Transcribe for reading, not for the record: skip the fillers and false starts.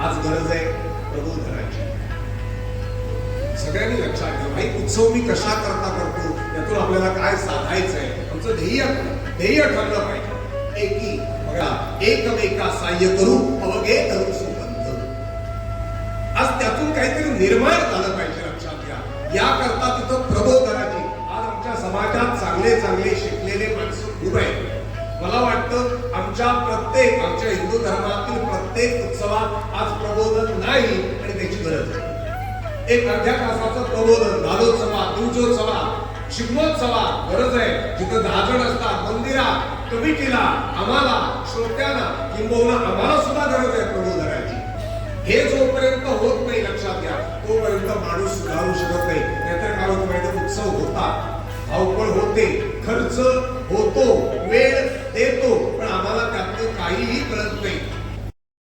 आज गरज आहे प्रबोधनाची. सगळ्यांनी लक्षात घ्या, भाई उत्सव मी कशा करता करतो, यातून आपल्याला काय साधायचंय, आमचं ध्येय ठरलं पाहिजे. एकी बघा, एकमेका साह्य करू अवघे धरू सुबंध. आज त्यातून काहीतरी निर्माण झालं पाहिजे. लक्षात घ्या, याकरता तिथं प्रबोधनाची. आज आमच्या समाजात चांगले चांगले शिकलेले माणसं खूप आहेत. मला वाटतं आमच्या हिंदू धर्मातील प्रत्येक उत्सवात आज प्रबोधन नाही आणि त्याची गरज आहे. एक अर्ध्या तासाचं प्रबोधन घालोत्सवात, दुर्जोत्सवात, शिगमोत्सवात गरज आहे. जिथं 10 जण असतात, मंदिरात, कमिटीला, आम्हाला, श्रोत्यांना, किंबहुना आम्हाला सुद्धा गरज आहे प्रबोधनाची. हे जोपर्यंत होत नाही, लक्षात घ्या, तोपर्यंत माणूस सुधारू शकत नाही. नाहीतर काय होतं माहिती, उत्सव होतात, धावपळ होते, खर्च होतो, वेळ देतो, पण आम्हाला त्यातलं काहीही कळत नाही.